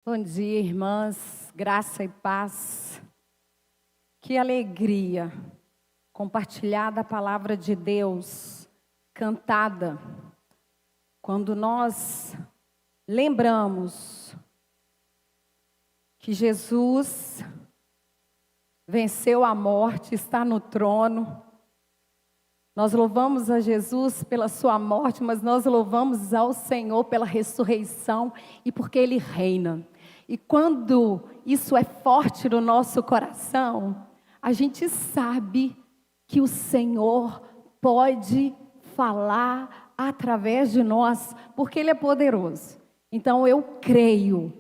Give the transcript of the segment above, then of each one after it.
Bom dia, irmãs, graça e paz. Que alegria compartilhar da palavra de Deus, cantada, quando nós lembramos que Jesus venceu a morte, está no trono. Nós louvamos a Jesus pela sua morte, mas nós louvamos ao Senhor pela ressurreição e porque Ele reina. E quando isso é forte no nosso coração, a gente sabe que o Senhor pode falar através de nós, porque Ele é poderoso. Então eu creio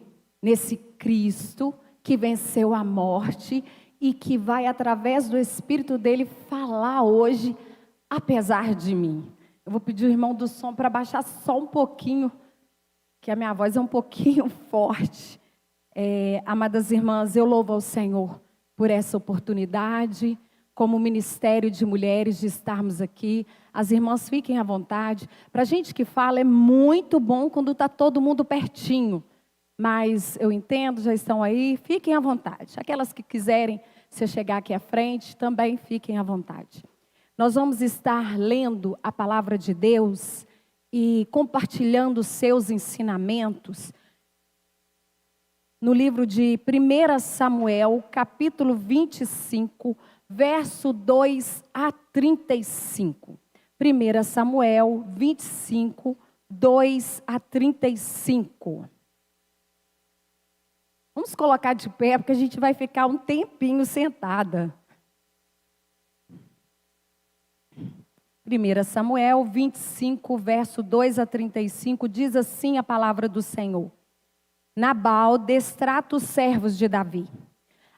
nesse Cristo que venceu a morte e que vai através do Espírito dele falar hoje, apesar de mim. Eu vou pedir o irmão do som para baixar só um pouquinho, que a minha voz é um pouquinho forte. Amadas irmãs, eu louvo ao Senhor por essa oportunidade, como ministério de mulheres, de estarmos aqui. As irmãs fiquem à vontade. Para a gente que fala, é muito bom quando está todo mundo pertinho. Mas eu entendo, já estão aí, fiquem à vontade. Aquelas que quiserem se chegar aqui à frente, também fiquem à vontade. Nós vamos estar lendo a palavra de Deus e compartilhando seus ensinamentos no livro de 1 Samuel, capítulo 25, verso 2 a 35. 1 Samuel 25, 2 a 35. Vamos colocar de pé, porque a gente vai ficar um tempinho sentada. 1 Samuel 25, verso 2 a 35, diz assim a palavra do Senhor. Nabal destrata os servos de Davi.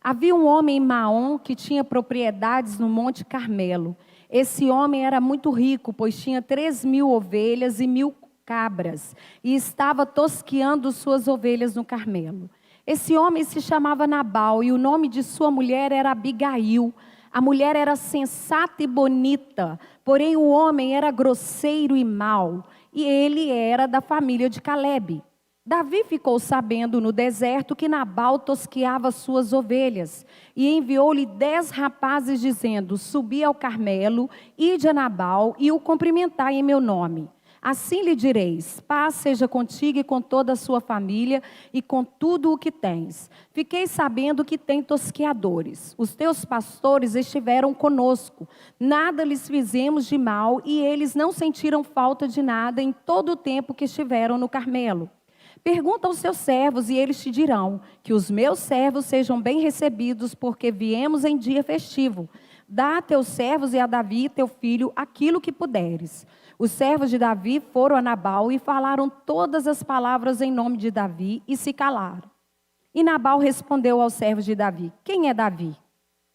Havia um homem em Maom que tinha propriedades no Monte Carmelo. Esse homem era muito rico, pois tinha 3.000 ovelhas e 1.000 cabras, e estava tosqueando suas ovelhas no Carmelo. Esse homem se chamava Nabal, e o nome de sua mulher era Abigail. A mulher era sensata e bonita, porém o homem era grosseiro e mau, e ele era da família de Calebe. Davi ficou sabendo no deserto que Nabal tosqueava suas ovelhas, e enviou-lhe 10 rapazes dizendo: subi ao Carmelo, ide a Nabal e o cumprimentai em meu nome. Assim lhe direis: paz seja contigo e com toda a sua família e com tudo o que tens. Fiquei sabendo que tem tosqueadores. Os teus pastores estiveram conosco. Nada lhes fizemos de mal e eles não sentiram falta de nada em todo o tempo que estiveram no Carmelo. Pergunta aos seus servos e eles te dirão: que os meus servos sejam bem recebidos, porque viemos em dia festivo. Dá a teus servos e a Davi, teu filho, aquilo que puderes. Os servos de Davi foram a Nabal e falaram todas as palavras em nome de Davi e se calaram. E Nabal respondeu aos servos de Davi: quem é Davi?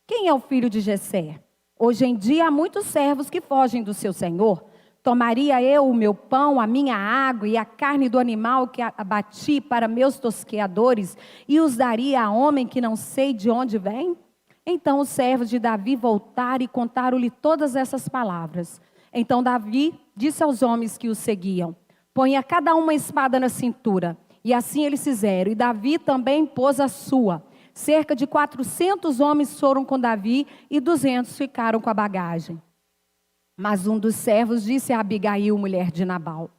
Quem é o filho de Jessé? Hoje em dia há muitos servos que fogem do seu senhor. Tomaria eu o meu pão, a minha água e a carne do animal que abati para meus tosqueadores e os daria a homem que não sei de onde vem? Então os servos de Davi voltaram e contaram-lhe todas essas palavras. Então Davi disse aos homens que o seguiam: ponha cada uma espada na cintura. E assim eles fizeram. E Davi também pôs a sua. Cerca de 400 homens foram com Davi e 200 ficaram com a bagagem. Mas um dos servos disse a Abigail, mulher de Nabal: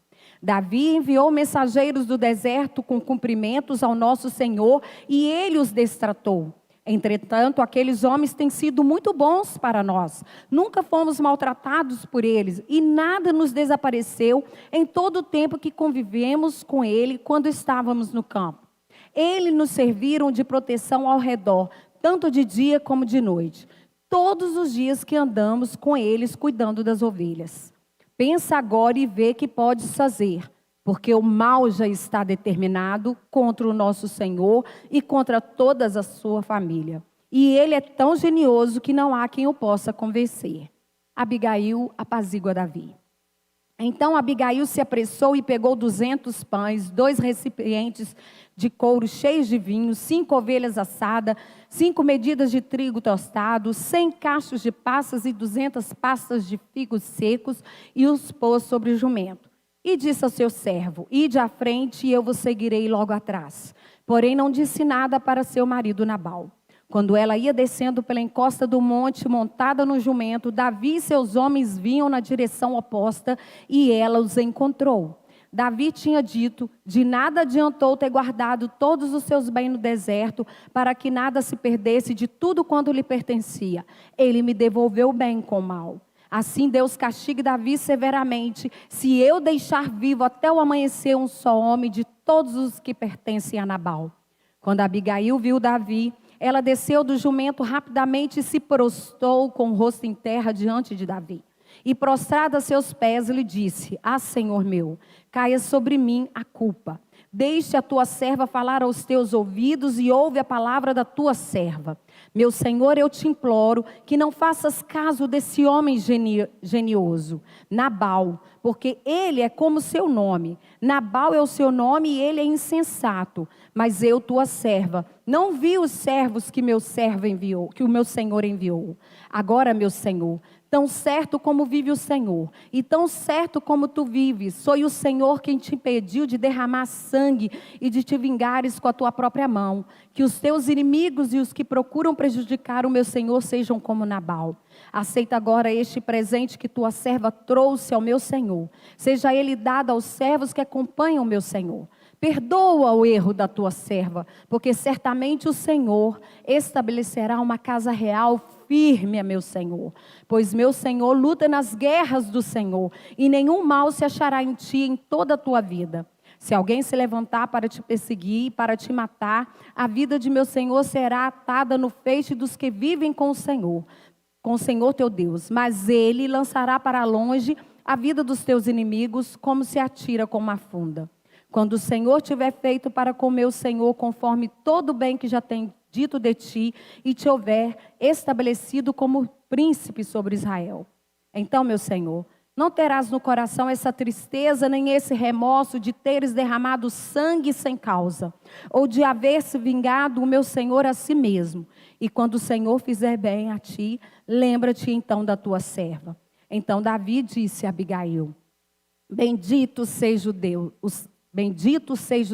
Davi enviou mensageiros do deserto com cumprimentos ao nosso Senhor e ele os destratou. Entretanto, aqueles homens têm sido muito bons para nós. Nunca fomos maltratados por eles e nada nos desapareceu em todo o tempo que convivemos com ele quando estávamos no campo. Eles nos serviram de proteção ao redor, tanto de dia como de noite. Todos os dias que andamos com eles cuidando das ovelhas. Pensa agora e vê que podes fazer, porque o mal já está determinado contra o nosso Senhor e contra toda a sua família. E ele é tão genioso que não há quem o possa convencer. Abigail apazigua Davi. Então Abigail se apressou e pegou 200 pães, 2 recipientes de couro cheios de vinho, 5 ovelhas assadas, 5 medidas de trigo tostado, 100 cachos de passas e 200 pastas de figos secos, e os pôs sobre o jumento. E disse ao seu servo: ide à frente e eu vos seguirei logo atrás. porém não disse nada para seu marido Nabal. Quando ela ia descendo pela encosta do monte, montada no jumento, Davi e seus homens vinham na direção oposta e ela os encontrou. Davi tinha dito: de nada adiantou ter guardado todos os seus bens no deserto, para que nada se perdesse de tudo quanto lhe pertencia. Ele me devolveu o bem com o mal. Assim Deus castigue Davi severamente, se eu deixar vivo até o amanhecer um só homem de todos os que pertencem a Nabal. Quando Abigail viu Davi, ela desceu do jumento rapidamente e se prostrou com o rosto em terra diante de Davi. E prostrada a seus pés, lhe disse: Ah, Senhor meu, caia sobre mim a culpa. Deixe a tua serva falar aos teus ouvidos e ouve a palavra da tua serva. Meu Senhor, eu te imploro que não faças caso desse homem genioso, Nabal, porque ele é como seu nome. Nabal é o seu nome e ele é insensato. Mas eu, tua serva, não vi os servos que meu servo enviou, que o meu Senhor enviou. Agora, meu Senhor, tão certo como vive o Senhor, e tão certo como tu vives, foi o Senhor quem te impediu de derramar sangue e de te vingares com a tua própria mão. Que os teus inimigos e os que procuram prejudicar o meu Senhor sejam como Nabal. Aceita agora este presente que tua serva trouxe ao meu Senhor. Seja ele dado aos servos que acompanham o meu Senhor. Perdoa o erro da tua serva, porque certamente o Senhor estabelecerá uma casa real firme a meu Senhor. Pois meu Senhor luta nas guerras do Senhor, e nenhum mal se achará em ti em toda a tua vida. Se alguém se levantar para te perseguir e para te matar, a vida de meu Senhor será atada no feixe dos que vivem com o Senhor teu Deus. Mas ele lançará para longe a vida dos teus inimigos, como se atira com uma funda. Quando o Senhor tiver feito para com meu Senhor, conforme todo o bem que já tem dito de ti, e te houver estabelecido como príncipe sobre Israel. Então, meu Senhor, não terás no coração essa tristeza, nem esse remorso de teres derramado sangue sem causa, ou de haver-se vingado o meu Senhor a si mesmo. E quando o Senhor fizer bem a ti, lembra-te então da tua serva. Então Davi disse a Abigail: Bendito seja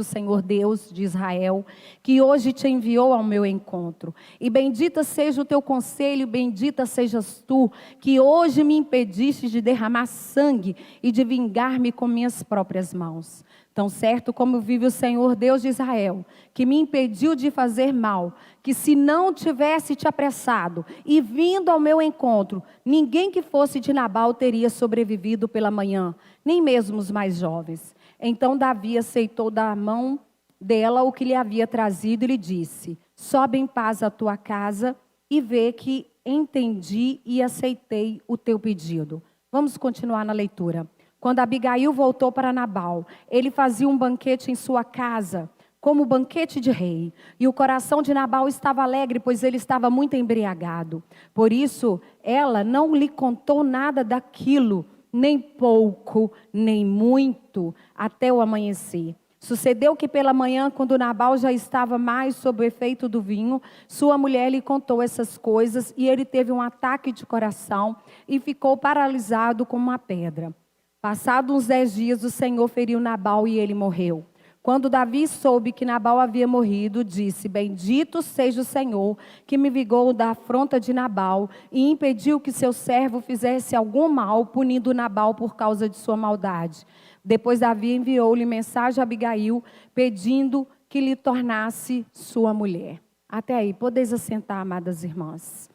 o Senhor Deus de Israel, que hoje te enviou ao meu encontro. E bendita seja o teu conselho, bendita sejas tu, que hoje me impediste de derramar sangue e de vingar-me com minhas próprias mãos. Tão certo como vive o Senhor Deus de Israel, que me impediu de fazer mal, que se não tivesse te apressado e vindo ao meu encontro, ninguém que fosse de Nabal teria sobrevivido pela manhã, nem mesmo os mais jovens. Então Davi aceitou da mão dela o que lhe havia trazido e lhe disse: Sobe em paz à tua casa e vê que entendi e aceitei o teu pedido. Vamos continuar na leitura. Quando Abigail voltou para Nabal, ele fazia um banquete em sua casa, como banquete de rei. E o coração de Nabal estava alegre, pois ele estava muito embriagado. Por isso, ela não lhe contou nada daquilo, nem pouco, nem muito, até o amanhecer. Sucedeu que pela manhã, quando Nabal já estava mais sob o efeito do vinho, sua mulher lhe contou essas coisas, e ele teve um ataque de coração e ficou paralisado como uma pedra. Passados uns 10 dias, o Senhor feriu Nabal e ele morreu. Quando Davi soube que Nabal havia morrido, disse: Bendito seja o Senhor, que me vingou da afronta de Nabal e impediu que seu servo fizesse algum mal, punindo Nabal por causa de sua maldade. Depois Davi enviou-lhe mensagem a Abigail, pedindo que lhe tornasse sua mulher. Até aí, podeis assentar, amadas irmãs.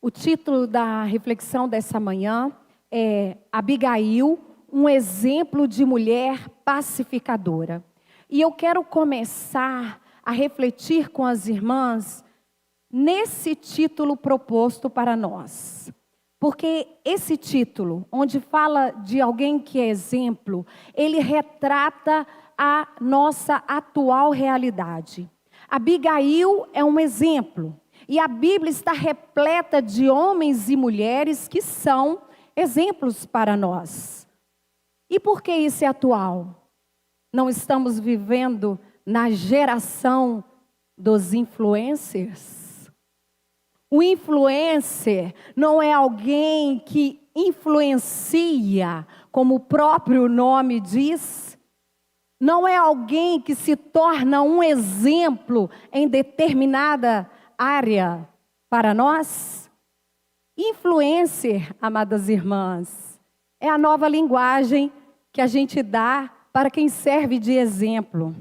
O título da reflexão dessa manhã é Abigail, um exemplo de mulher pacificadora. E eu quero começar a refletir com as irmãs nesse título proposto para nós. Porque esse título, onde fala de alguém que é exemplo, ele retrata a nossa atual realidade. Abigail é um exemplo. E a Bíblia está repleta de homens e mulheres que são exemplos para nós. E por que isso é atual? Não estamos vivendo na geração dos influencers? O influencer não é alguém que influencia, como o próprio nome diz? Não é alguém que se torna um exemplo em determinada área para nós? Influencer, amadas irmãs, é a nova linguagem que a gente dá para quem serve de exemplo.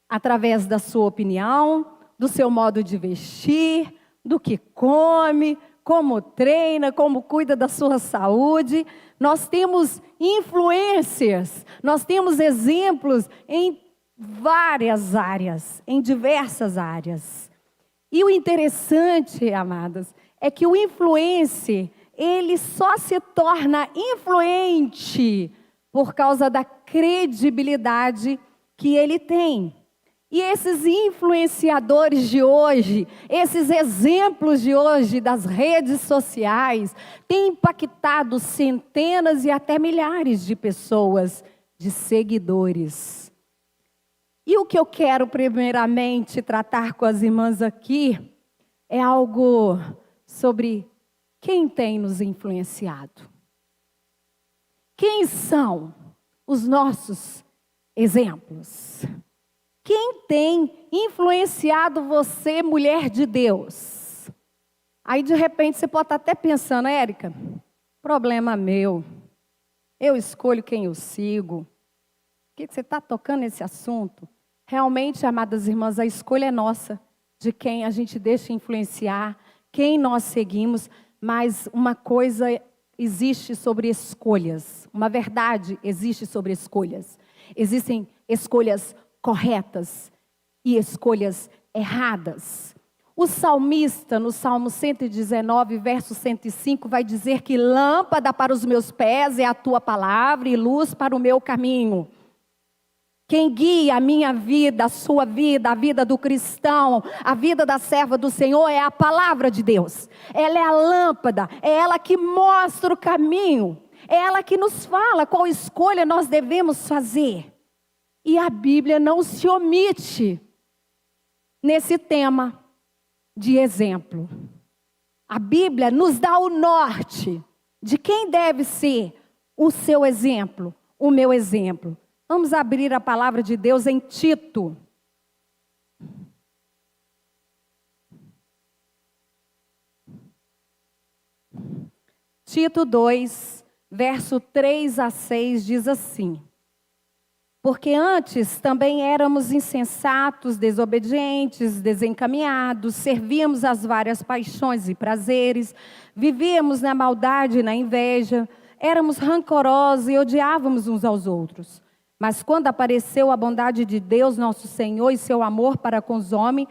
Através da sua opinião, do seu modo de vestir, do que come, como treina, como cuida da sua saúde. Nós temos influencers, nós temos exemplos em várias áreas, em diversas áreas. E o interessante, amadas, é que o influencer, ele só se torna influente por causa da credibilidade que ele tem. E esses influenciadores de hoje, esses exemplos de hoje das redes sociais, têm impactado centenas e até milhares de pessoas, de seguidores. E o que eu quero primeiramente tratar com as irmãs aqui é algo sobre quem tem nos influenciado. Quem são os nossos exemplos? Quem tem influenciado você, mulher de Deus? Aí de repente você pode estar até pensando, Érica, problema meu. Eu escolho quem eu sigo. Por que você está tocando nesse assunto? Realmente, amadas irmãs, a escolha é nossa, de quem a gente deixa influenciar, quem nós seguimos, mas uma coisa existe sobre escolhas, uma verdade existe sobre escolhas. Existem escolhas corretas e escolhas erradas. O salmista, no Salmo 119, verso 105, vai dizer que lâmpada para os meus pés é a tua palavra e luz para o meu caminho. Quem guia a minha vida, a sua vida, a vida do cristão, a vida da serva do Senhor é a palavra de Deus. Ela é a lâmpada, é ela que mostra o caminho, é ela que nos fala qual escolha nós devemos fazer. E a Bíblia não se omite nesse tema de exemplo. A Bíblia nos dá o norte de quem deve ser o seu exemplo, o meu exemplo. Vamos abrir a palavra de Deus em Tito. Tito 2, verso 3 a 6 diz assim: porque antes também éramos insensatos, desobedientes, desencaminhados, servíamos às várias paixões e prazeres, vivíamos na maldade e na inveja, éramos rancorosos e odiávamos uns aos outros. Mas quando apareceu a bondade de Deus, nosso Senhor, e seu amor para com os homens,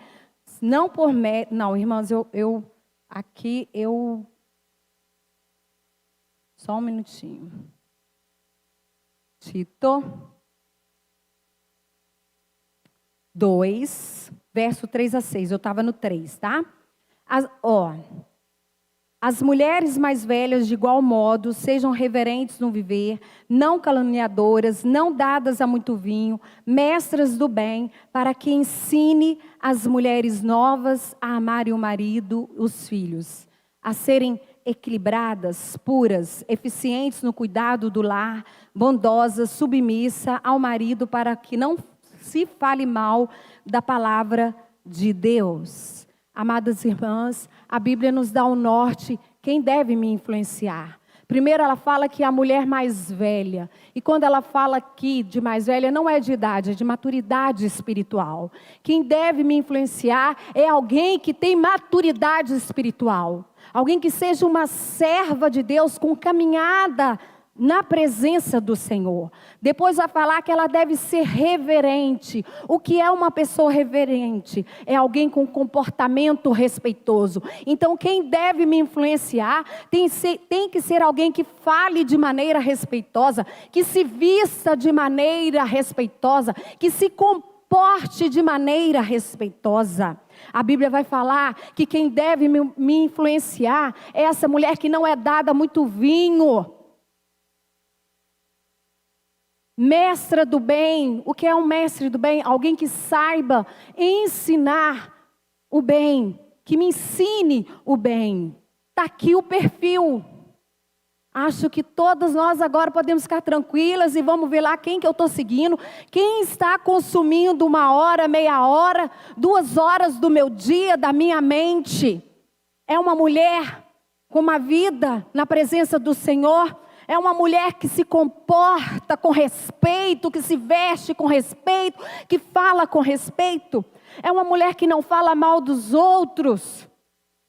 não por mérito... Não, irmãs, aqui eu... Só um minutinho. Tito 2, verso 3 a 6. Eu estava no 3, tá? As mulheres mais velhas, de igual modo, sejam reverentes no viver, não caluniadoras, não dadas a muito vinho, mestras do bem, para que ensine as mulheres novas a amarem o marido, os filhos, a serem equilibradas, puras, eficientes no cuidado do lar, bondosas, submissa ao marido, para que não se fale mal da palavra de Deus. Amadas irmãs, a Bíblia nos dá o norte, quem deve me influenciar. Primeiro ela fala que a mulher mais velha, e quando ela fala aqui de mais velha, não é de idade, é de maturidade espiritual. Quem deve me influenciar é alguém que tem maturidade espiritual. Alguém que seja uma serva de Deus com caminhada na presença do Senhor. Depois vai falar que ela deve ser reverente. O que é uma pessoa reverente? É alguém com comportamento respeitoso. Então quem deve me influenciar tem que ser alguém que fale de maneira respeitosa, que se vista de maneira respeitosa, que se comporte de maneira respeitosa. A Bíblia vai falar que quem deve me influenciar é essa mulher que não é dada muito vinho. Mestra do bem. O que é um mestre do bem? Alguém que saiba ensinar o bem, que me ensine o bem. Está aqui o perfil. Acho que todas nós agora podemos ficar tranquilas e vamos ver lá quem que eu estou seguindo, quem está consumindo 1 hora, meia hora, 2 horas do meu dia, da minha mente. É uma mulher com uma vida na presença do Senhor, é uma mulher que se comporta com respeito, que se veste com respeito, que fala com respeito. É uma mulher que não fala mal dos outros,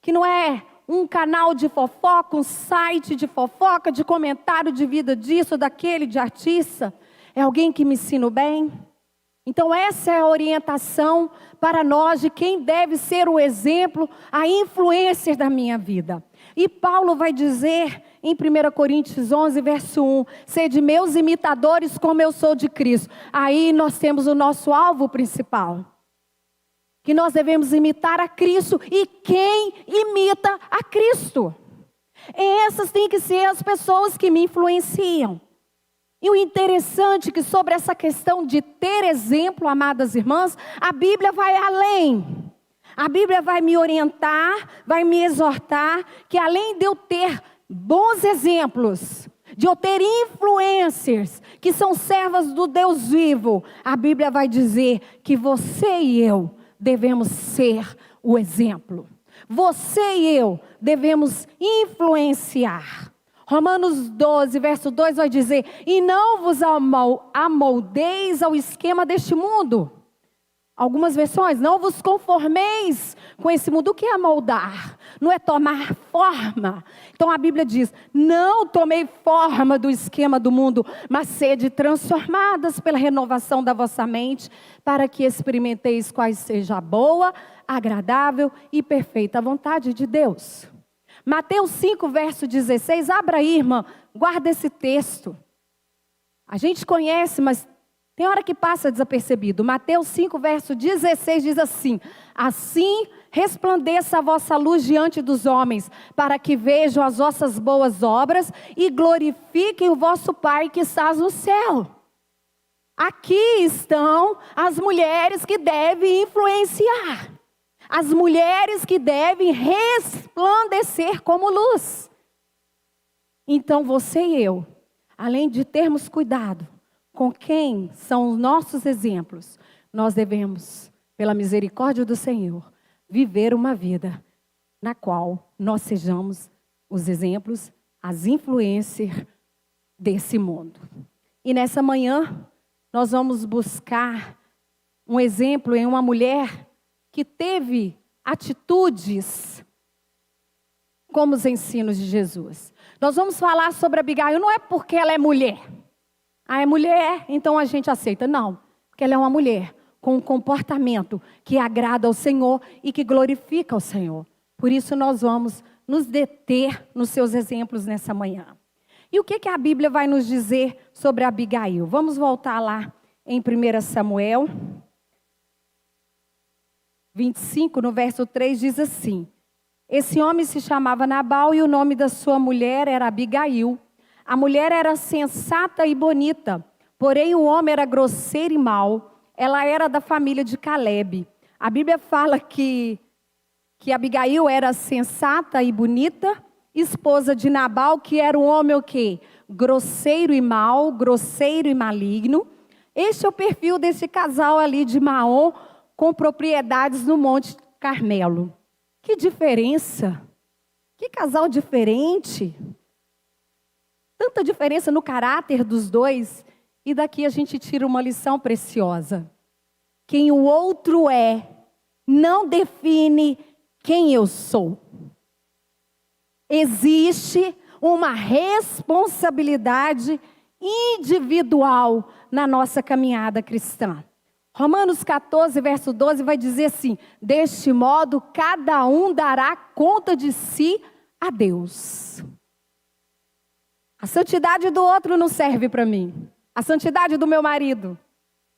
que não é um canal de fofoca, um site de fofoca, de comentário de vida disso, daquele, de artista. É alguém que me ensina o bem. Então essa é a orientação para nós de quem deve ser o exemplo, a influência da minha vida. E Paulo vai dizer em 1 Coríntios 11, verso 1, sede meus imitadores como eu sou de Cristo. Aí nós temos o nosso alvo principal. Que nós devemos imitar a Cristo. E quem imita a Cristo? Essas têm que ser as pessoas que me influenciam. E o interessante é que sobre essa questão de ter exemplo, amadas irmãs, a Bíblia vai além. A Bíblia vai me orientar, vai me exortar, que além de eu ter bons exemplos, de eu ter influencers, que são servas do Deus vivo, a Bíblia vai dizer que você e eu devemos ser o exemplo. Você e eu devemos influenciar. Romanos 12, verso 2 vai dizer, e não vos amoldeis ao esquema deste mundo. Algumas versões, não vos conformeis com esse mundo. O que é moldar? Não é tomar forma. Então a Bíblia diz, não tomei forma do esquema do mundo, mas sede transformadas pela renovação da vossa mente, para que experimenteis quais seja a boa, agradável e perfeita vontade de Deus. Mateus 5, verso 16, abra aí, irmã, guarda esse texto. A gente conhece, mas tem hora que passa desapercebido. Mateus 5, verso 16 diz assim, assim resplandeça a vossa luz diante dos homens, para que vejam as vossas boas obras e glorifiquem o vosso Pai que estás no céu. Aqui estão as mulheres que devem influenciar. As mulheres que devem resplandecer como luz. Então você e eu, além de termos cuidado com quem são os nossos exemplos, nós devemos, pela misericórdia do Senhor, viver uma vida na qual nós sejamos os exemplos, as influências desse mundo. E nessa manhã, nós vamos buscar um exemplo em uma mulher que teve atitudes como os ensinos de Jesus. Nós vamos falar sobre Abigail, não é porque ela é mulher. Ah, é mulher, então a gente aceita. Não, porque ela é uma mulher com um comportamento que agrada ao Senhor e que glorifica ao Senhor. Por isso nós vamos nos deter nos seus exemplos nessa manhã. E o que a Bíblia vai nos dizer sobre Abigail? Vamos voltar lá em 1 Samuel 25, no verso 3, diz assim, esse homem se chamava Nabal e o nome da sua mulher era Abigail. A mulher era sensata e bonita, porém o homem era grosseiro e mau. Ela era da família de Calebe. A Bíblia fala que Abigail era sensata e bonita, esposa de Nabal, que era um homem o quê? Grosseiro e mau, grosseiro e maligno. Este é o perfil desse casal ali de Maom, com propriedades no Monte Carmelo. Que diferença! Que casal diferente! Tanta diferença no caráter dos dois. E daqui a gente tira uma lição preciosa. Quem o outro é, não define quem eu sou. Existe uma responsabilidade individual na nossa caminhada cristã. Romanos 14, verso 12 vai dizer assim, deste modo cada um dará conta de si a Deus. A santidade do outro não serve para mim. A santidade do meu marido,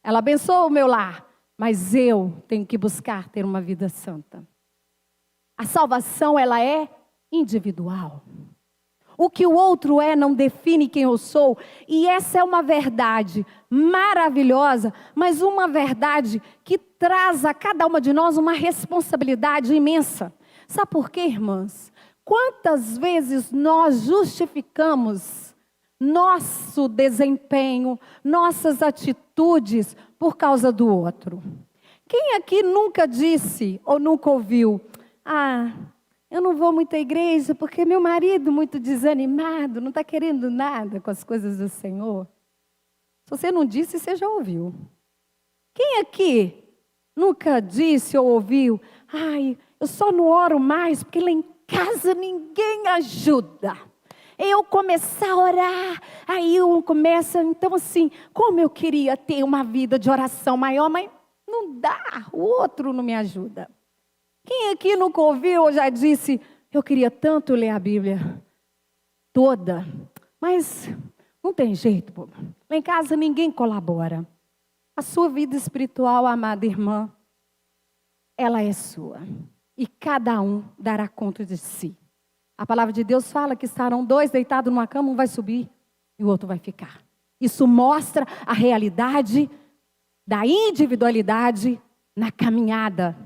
ela abençoa o meu lar, mas eu tenho que buscar ter uma vida santa. A salvação, ela é individual. O que o outro é não define quem eu sou. E essa é uma verdade maravilhosa, mas uma verdade que traz a cada uma de nós uma responsabilidade imensa. Sabe por quê, irmãs? quantas vezes nós justificamos nosso desempenho, nossas atitudes por causa do outro? Quem aqui nunca disse ou nunca ouviu: ah, eu não vou muito à igreja porque meu marido muito desanimado, não está querendo nada com as coisas do Senhor? Se você não disse, você já ouviu. Quem aqui nunca disse ou ouviu: ai, eu só não oro mais porque lá em casa ninguém ajuda. Eu começar a orar, aí eu começo, então assim, como eu queria ter uma vida de oração maior, mas não dá, o outro não me ajuda. Quem aqui nunca ouviu ou já disse: eu queria tanto ler a Bíblia toda, mas não tem jeito, pô. Lá em casa ninguém colabora. A sua vida espiritual, amada irmã, ela é sua. E cada um dará conta de si. A palavra de Deus fala que estarão dois deitados numa cama, um vai subir e o outro vai ficar. Isso mostra a realidade da individualidade na caminhada.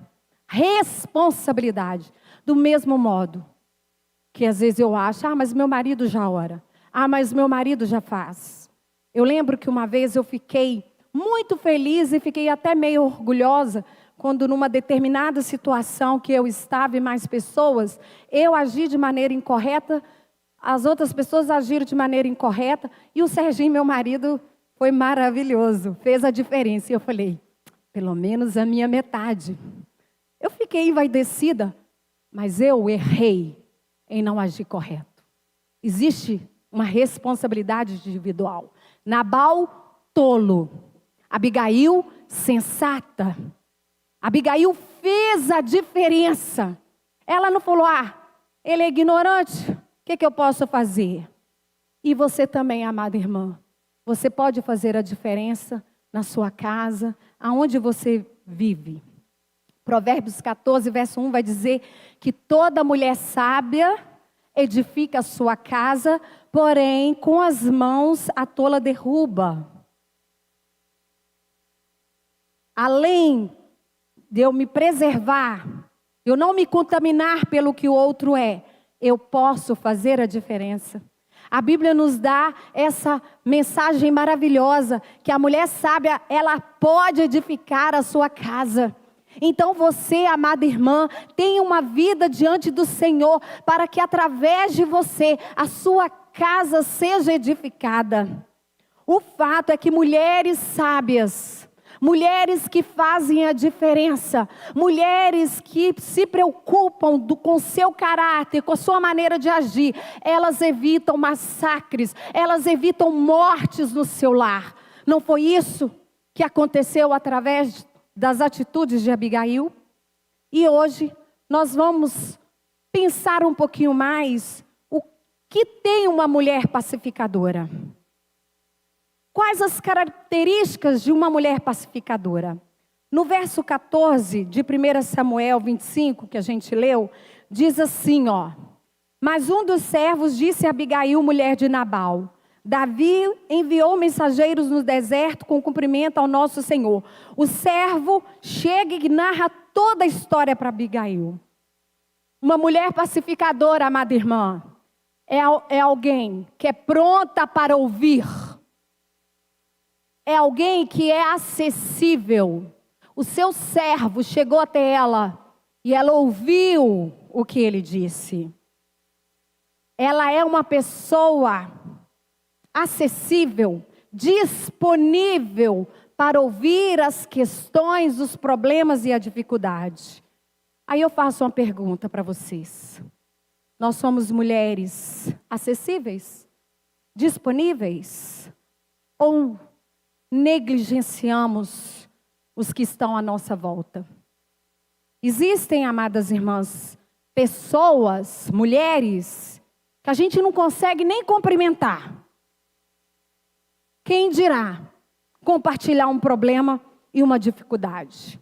Responsabilidade. Do mesmo modo que às vezes eu acho: ah, mas meu marido já ora. Ah, mas meu marido já faz. Eu lembro que uma vez eu fiquei muito feliz e fiquei até meio orgulhosa quando numa determinada situação que eu estava e mais pessoas, eu agi de maneira incorreta, as outras pessoas agiram de maneira incorreta, e o Serginho, meu marido, foi maravilhoso, fez a diferença. E eu falei: pelo menos a minha metade. Eu fiquei envaidecida, mas eu errei em não agir correto. Existe uma responsabilidade individual. Nabal, tolo. Abigail, sensata. Abigail fez a diferença. Ela não falou: ah, ele é ignorante, o que eu posso fazer? E você também, amada irmã, você pode fazer a diferença na sua casa, aonde você vive. Provérbios 14, verso 1 vai dizer que toda mulher sábia edifica a sua casa, porém com as mãos a tola derruba. Além de eu me preservar, eu não me contaminar pelo que o outro é, eu posso fazer a diferença. A Bíblia nos dá essa mensagem maravilhosa, que a mulher sábia, ela pode edificar a sua casa. Então você, amada irmã, tenha uma vida diante do Senhor, para que através de você, a sua casa seja edificada. O fato é que mulheres sábias, mulheres que fazem a diferença, mulheres que se preocupam com seu caráter, com a sua maneira de agir, elas evitam massacres, elas evitam mortes no seu lar. Não foi isso que aconteceu através das atitudes de Abigail? E hoje nós vamos pensar um pouquinho mais o que tem uma mulher pacificadora. Quais as características de uma mulher pacificadora? No verso 14 de 1 Samuel 25, que a gente leu, diz assim, ó: mas um dos servos disse a Abigail, mulher de Nabal: Davi enviou mensageiros no deserto com cumprimento ao nosso Senhor. O servo chega e narra toda a história para Abigail. Uma mulher pacificadora, amada irmã, é alguém que é pronta para ouvir. É alguém que é acessível. O seu servo chegou até ela e ela ouviu o que ele disse. Ela é uma pessoa acessível, disponível para ouvir as questões, os problemas e a dificuldade. Aí eu faço uma pergunta para vocês. Nós somos mulheres acessíveis? Disponíveis? Ou negligenciamos os que estão à nossa volta? Existem, amadas irmãs, pessoas, mulheres, que a gente não consegue nem cumprimentar. Quem dirá compartilhar um problema e uma dificuldade?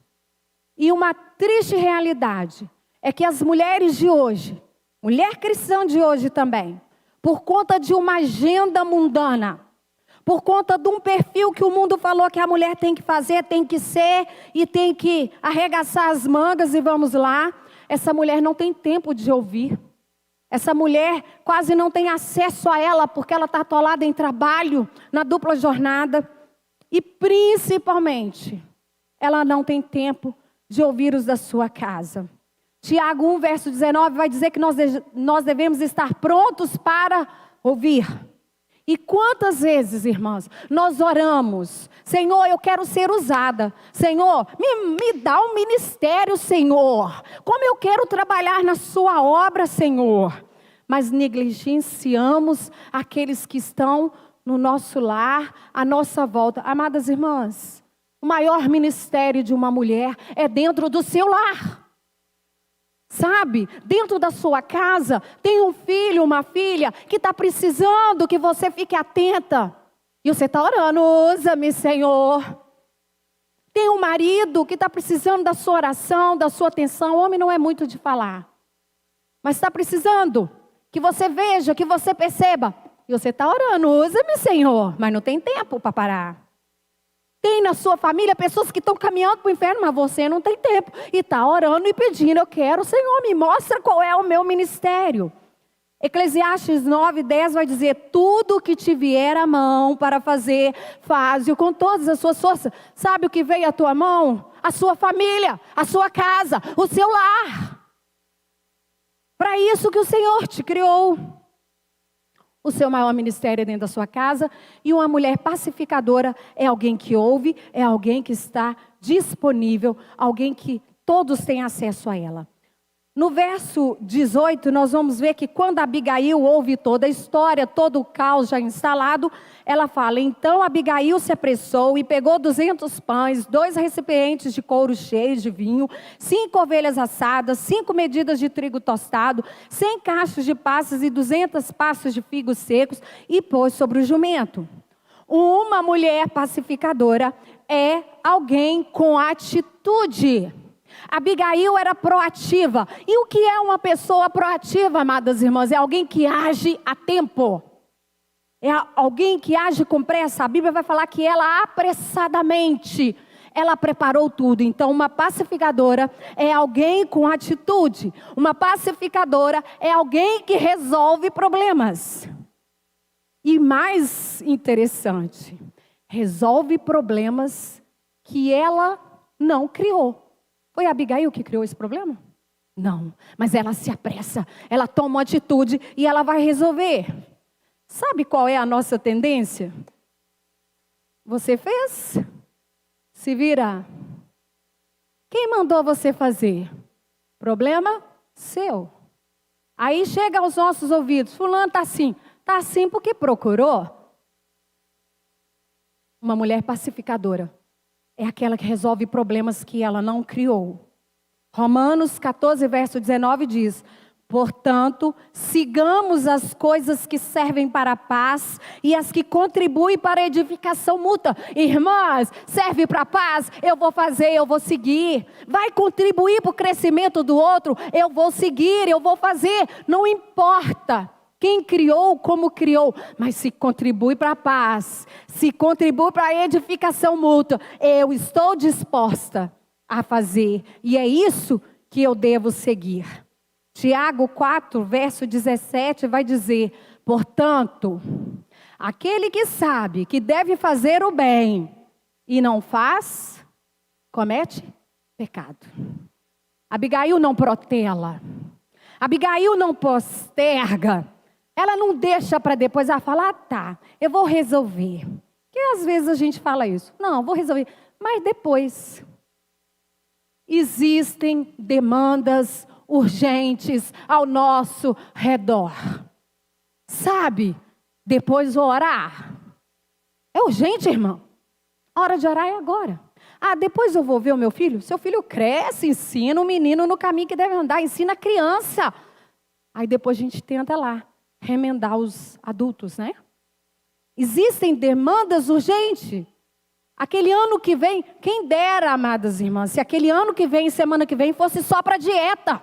E uma triste realidade é que as mulheres de hoje, mulher cristã de hoje também, por conta de uma agenda mundana, por conta de um perfil que o mundo falou que a mulher tem que fazer, tem que ser e tem que arregaçar as mangas e vamos lá, essa mulher não tem tempo de ouvir. Essa mulher quase não tem acesso a ela, porque ela está atolada em trabalho, na dupla jornada. E principalmente, ela não tem tempo de ouvir os da sua casa. Tiago 1, verso 19, vai dizer que nós devemos estar prontos para ouvir. E quantas vezes, irmãs, nós oramos: Senhor, eu quero ser usada. Senhor, me dá um ministério, Senhor. Como eu quero trabalhar na sua obra, Senhor. Mas negligenciamos aqueles que estão no nosso lar, à nossa volta. Amadas irmãs, o maior ministério de uma mulher é dentro do seu lar. Sabe, dentro da sua casa, tem um filho, uma filha, que está precisando que você fique atenta. E você está orando: usa-me, Senhor. Tem um marido que está precisando da sua oração, da sua atenção. O homem não é muito de falar, mas está precisando que você veja, que você perceba. E você está orando: usa-me, Senhor. Mas não tem tempo para parar. Tem na sua família pessoas que estão caminhando para o inferno, mas você não tem tempo. E está orando e pedindo: eu quero, Senhor, me mostra qual é o meu ministério. Eclesiastes 9, 10 vai dizer: tudo que te vier à mão para fazer, faze-o com todas as suas forças. Sabe o que veio à tua mão? A sua família, a sua casa, o seu lar. Para isso que o Senhor te criou. O seu maior ministério é dentro da sua casa. E uma mulher pacificadora é alguém que ouve, é alguém que está disponível, alguém que todos têm acesso a ela. No verso 18, nós vamos ver que quando Abigail ouve toda a história, todo o caos já instalado, ela fala: então Abigail se apressou e pegou 200 pães, 2 recipientes de couro cheios de vinho, 5 ovelhas assadas, 5 medidas de trigo tostado, 100 cachos de passas e 200 passos de figos secos, e pôs sobre o jumento. Uma mulher pacificadora é alguém com atitude. Abigail era proativa. E o que é uma pessoa proativa, amadas irmãs? É alguém que age a tempo. É alguém que age com pressa. A Bíblia vai falar que ela apressadamente, ela preparou tudo. Então uma pacificadora é alguém com atitude. Uma pacificadora é alguém que resolve problemas. E mais interessante, resolve problemas que ela não criou. Foi a Abigail que criou esse problema? Não, mas ela se apressa, ela toma uma atitude e ela vai resolver. Sabe qual é a nossa tendência? Você fez? Se vira. Quem mandou você fazer? Problema seu. Aí chega aos nossos ouvidos: fulano está assim porque procurou. Uma mulher pacificadora é aquela que resolve problemas que ela não criou. Romanos 14, verso 19 diz: portanto, sigamos as coisas que servem para a paz e as que contribuem para a edificação mútua. Irmãs, serve para a paz? Eu vou fazer, eu vou seguir. Vai contribuir para o crescimento do outro? Eu vou seguir, eu vou fazer. Não importa quem criou, como criou, mas se contribui para a paz, se contribui para a edificação mútua, eu estou disposta a fazer. E é isso que eu devo seguir. Tiago 4, verso 17 vai dizer: portanto, aquele que sabe que deve fazer o bem e não faz, comete pecado. Abigail não protela. Abigail não posterga. Ela não deixa para depois. Ela fala: tá, eu vou resolver. Porque às vezes a gente fala isso. Não, vou resolver. Mas depois. Existem demandas urgentes ao nosso redor. Sabe? Depois orar. É urgente, irmão. A hora de orar é agora. Ah, depois eu vou ver o meu filho. Seu filho cresce, ensina o menino no caminho que deve andar. Ensina a criança. Aí depois a gente tenta lá remendar os adultos, né? Existem demandas urgentes. Aquele ano que vem, quem dera, amadas irmãs, se aquele ano que vem, semana que vem, fosse só para dieta.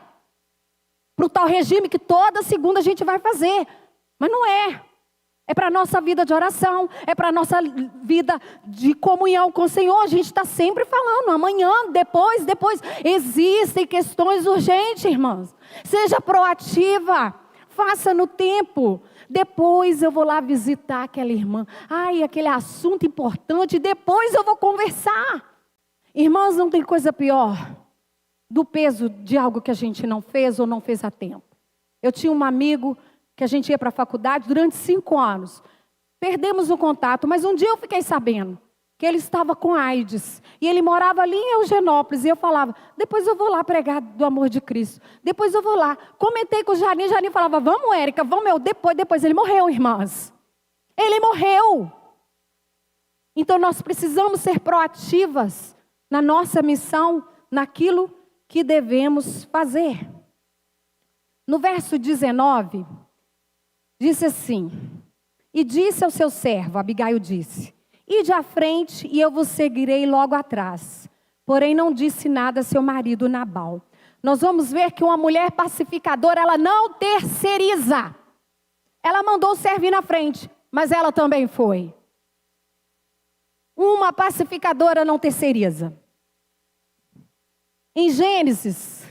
Para o tal regime que toda segunda a gente vai fazer. Mas não é. É para a nossa vida de oração, é para a nossa vida de comunhão com o Senhor. A gente está sempre falando, amanhã, depois. Existem questões urgentes, irmãs. Seja proativa. faça no tempo. Depois eu vou lá visitar aquela irmã. Ai, aquele assunto importante, depois eu vou conversar. Irmãos, não tem coisa pior do peso de algo que a gente não fez ou não fez a tempo. Eu tinha um amigo que a gente ia para a faculdade durante 5 anos. Perdemos o contato, mas um dia eu fiquei sabendo que ele estava com AIDS. E ele morava ali em Eugenópolis. E eu falava, depois eu vou lá pregar do amor de Cristo. Depois eu vou lá. Comentei com o Janinho. Janinho falava, vamos, Érica, vamos. Depois ele morreu, irmãs. Ele morreu. Então nós precisamos ser proativas na nossa missão, naquilo que devemos fazer. No verso 19, disse assim, e disse ao seu servo, Abigail disse, ide à frente e eu vos seguirei logo atrás. Porém não disse nada a seu marido Nabal. Nós vamos ver que uma mulher pacificadora, ela não terceiriza. Ela mandou o servo ir na frente, mas ela também foi. Uma pacificadora não terceiriza. Em Gênesis,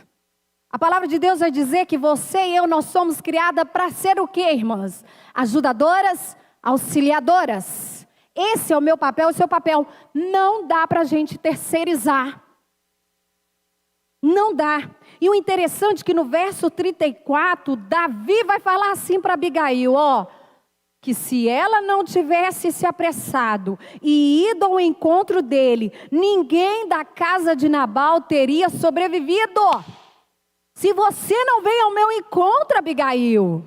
a palavra de Deus vai dizer que você e eu, nós somos criadas para ser o quê, irmãs? Ajudadoras, auxiliadoras. Esse é o meu papel, o seu papel. Não dá para a gente terceirizar. Não dá. E o interessante é que no verso 34, Davi vai falar assim para Abigail, ó, que se ela não tivesse se apressado e ido ao encontro dele, ninguém da casa de Nabal teria sobrevivido. Se você não veio ao meu encontro, Abigail,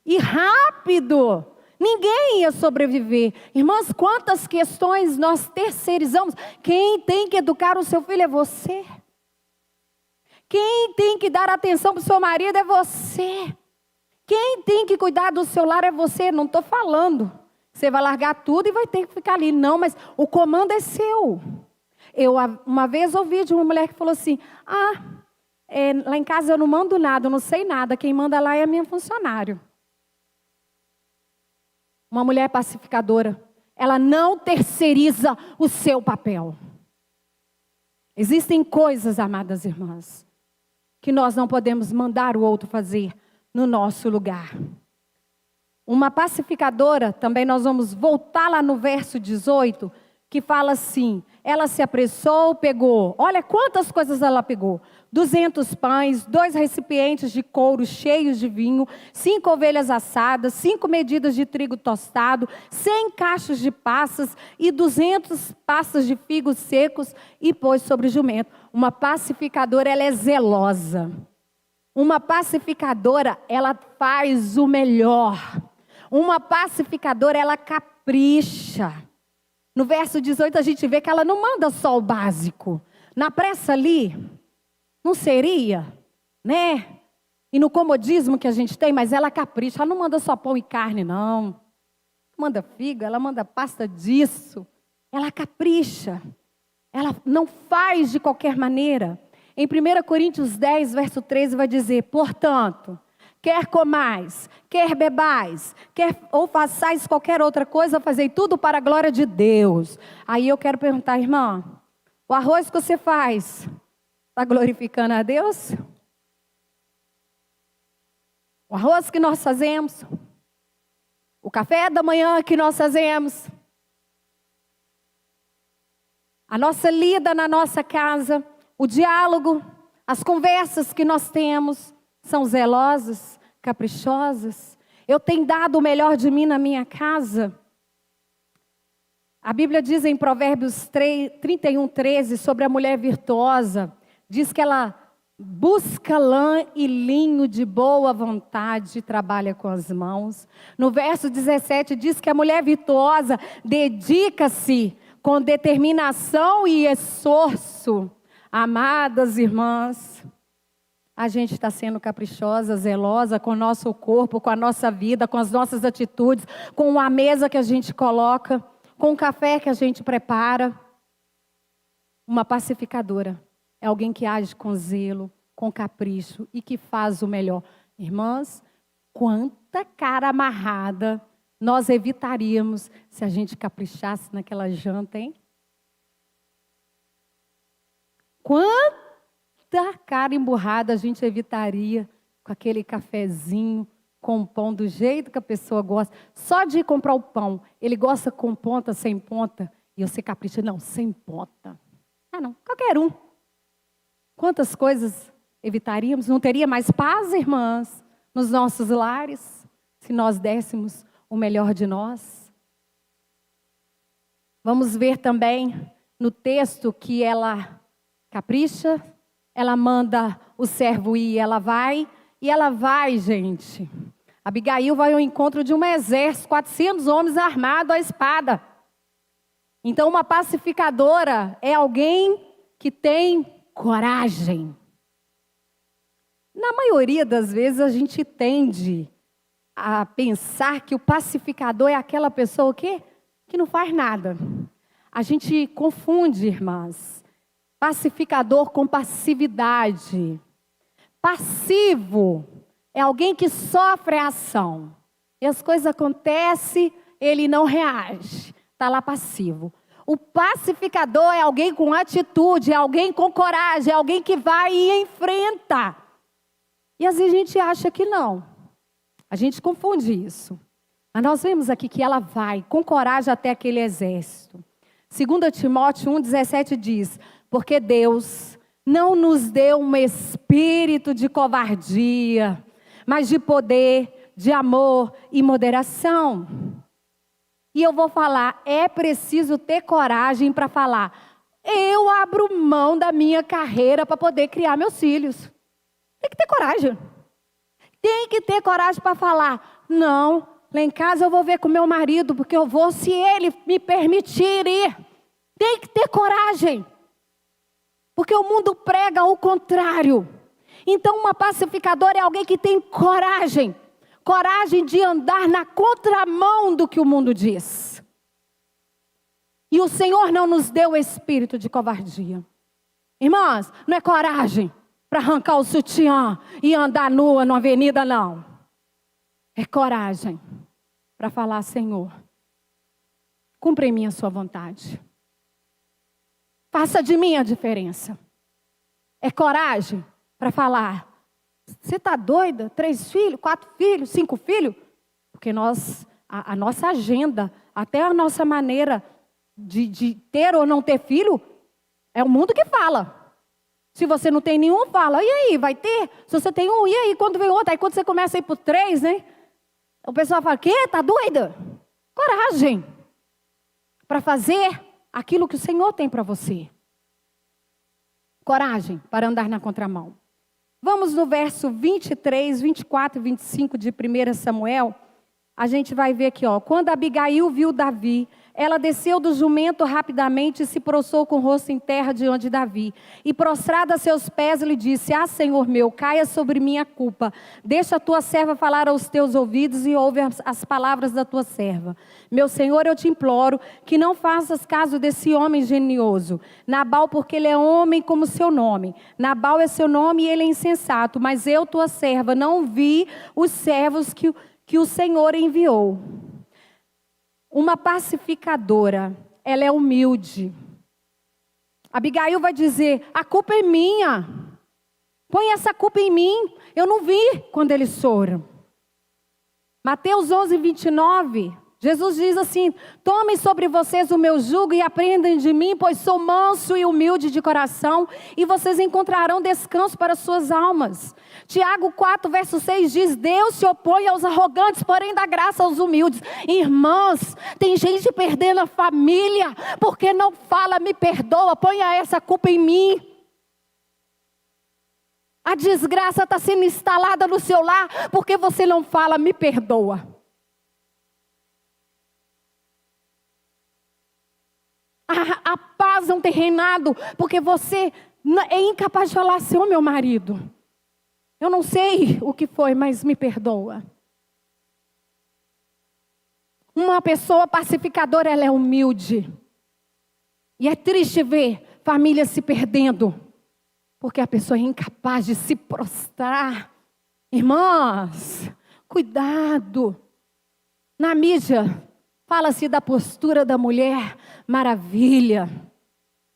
e rápido, ninguém ia sobreviver. Irmãs, quantas questões nós terceirizamos? Quem tem que educar o seu filho é você. Quem tem que dar atenção para o seu marido é você. Quem tem que cuidar do seu lar é você. Não estou falando. Você vai largar tudo e vai ter que ficar ali. Não, mas o comando é seu. Eu uma vez ouvi de uma mulher que falou assim, lá em casa eu não mando nada, eu não sei nada. Quem manda lá é a minha funcionário. Uma mulher pacificadora. Ela não terceiriza o seu papel. Existem coisas, amadas irmãs, que nós não podemos mandar o outro fazer no nosso lugar. Uma pacificadora, também nós vamos voltar lá no verso 18, que fala assim, ela se apressou, pegou, olha quantas coisas ela pegou, 200 pães, 2 recipientes de couro cheios de vinho, 5 ovelhas assadas, 5 medidas de trigo tostado, 100 cachos de passas e 200 passas de figos secos e pôs sobre o jumento. Uma pacificadora, ela é zelosa. Uma pacificadora, ela faz o melhor. Uma pacificadora, ela capricha. No verso 18 a gente vê que ela não manda só o básico. Na pressa ali, não seria, né? E no comodismo que a gente tem, mas ela capricha. Ela não manda só pão e carne, não. Manda figo, ela manda pasta disso. Ela capricha. Ela não faz de qualquer maneira. Em 1 Coríntios 10, verso 13, vai dizer, portanto, quer comais, quer bebais, ou façais qualquer outra coisa, fazei tudo para a glória de Deus. Aí eu quero perguntar, irmã, o arroz que você faz, está glorificando a Deus? O arroz que nós fazemos, o café da manhã que nós fazemos, a nossa lida na nossa casa, o diálogo, as conversas que nós temos, são zelosas, caprichosas? Eu tenho dado o melhor de mim na minha casa? A Bíblia diz em Provérbios 31, 13, sobre a mulher virtuosa, diz que ela busca lã e linho de boa vontade e trabalha com as mãos. No verso 17 diz que a mulher virtuosa dedica-se com determinação e esforço. Amadas irmãs, a gente está sendo caprichosa, zelosa com o nosso corpo, com a nossa vida, com as nossas atitudes, com a mesa que a gente coloca, com o café que a gente prepara. Uma pacificadora é alguém que age com zelo, com capricho e que faz o melhor. Irmãs, quanta cara amarrada nós evitaríamos se a gente caprichasse naquela janta, hein? Quanta cara emburrada a gente evitaria com aquele cafezinho com o pão do jeito que a pessoa gosta. Só de ir comprar o pão, ele gosta com ponta, sem ponta. E você capricha, não, sem ponta. Ah, não, qualquer um. Quantas coisas evitaríamos? Não teria mais paz, irmãs, nos nossos lares, se nós dessemos o melhor de nós? Vamos ver também no texto que ela capricha, ela manda o servo ir, e ela vai, gente. Abigail vai ao encontro de um exército, 400 homens armados à espada. Então, uma pacificadora é alguém que tem coragem. Na maioria das vezes, a gente tende a pensar que o pacificador é aquela pessoa que não faz nada. A gente confunde, irmãs, pacificador com passividade. Passivo é alguém que sofre a ação. E as coisas acontecem, ele não reage. Está lá passivo. O pacificador é alguém com atitude, é alguém com coragem, é alguém que vai e enfrenta. E às vezes a gente acha que não. A gente confunde isso. Mas nós vemos aqui que ela vai com coragem até aquele exército. 2 Timóteo 1,17 diz: porque Deus não nos deu um espírito de covardia, mas de poder, de amor e moderação. E eu vou falar, é preciso ter coragem para falar, eu abro mão da minha carreira para poder criar meus filhos. Tem que ter coragem. Tem que ter coragem para falar, não, lá em casa eu vou ver com meu marido, porque eu vou se ele me permitir ir. Tem que ter coragem. Porque o mundo prega o contrário. Então uma pacificadora é alguém que tem coragem. Coragem de andar na contramão do que o mundo diz. E o Senhor não nos deu espírito de covardia. Irmãs, não é coragem para arrancar o sutiã e andar nua na avenida, não. É coragem para falar, Senhor, cumpre em mim a sua vontade. Faça de mim a diferença. É coragem para falar, você está doida? 3 filhos, 4 filhos, 5 filhos? Porque a nossa agenda, até a nossa maneira de ter ou não ter filho, é o mundo que fala. Se você não tem nenhum, fala, e aí, vai ter? Se você tem um, e aí, quando vem outro? Aí quando você começa a ir por 3, né? O pessoal fala, quê? Está doida? Coragem para fazer aquilo que o Senhor tem para você. Coragem para andar na contramão. Vamos no verso 23, 24 e 25 de 1 Samuel. A gente vai ver aqui, ó. Quando Abigail viu Davi, ela desceu do jumento rapidamente e se prostrou com o rosto em terra diante de Davi. E prostrada a seus pés, lhe disse, ah, Senhor meu, caia sobre mim a culpa. Deixa a tua serva falar aos teus ouvidos e ouve as palavras da tua serva. Meu Senhor, eu te imploro que não faças caso desse homem genioso. Nabal, porque ele é homem como seu nome. Nabal é seu nome e ele é insensato. Mas eu, tua serva, não vi os servos que o Senhor enviou. Uma pacificadora, ela é humilde. Abigail vai dizer, a culpa é minha. Põe essa culpa em mim. Eu não vi quando eles foram. Mateus 11, 29, Jesus diz assim, tomem sobre vocês o meu jugo e aprendam de mim, pois sou manso e humilde de coração, e vocês encontrarão descanso para suas almas. Tiago 4, verso 6 diz, Deus se opõe aos arrogantes, porém dá graça aos humildes. Irmãs, tem gente perdendo a família, porque não fala, me perdoa, ponha essa culpa em mim. A desgraça está sendo instalada no seu lar, porque você não fala, me perdoa. A paz não tem reinado, porque você é incapaz de falar assim, ô meu marido, eu não sei o que foi, mas me perdoa. Uma pessoa pacificadora, ela é humilde. E é triste ver famílias se perdendo, porque a pessoa é incapaz de se prostrar. Irmãs, cuidado. Na mídia, fala-se da postura da mulher maravilha.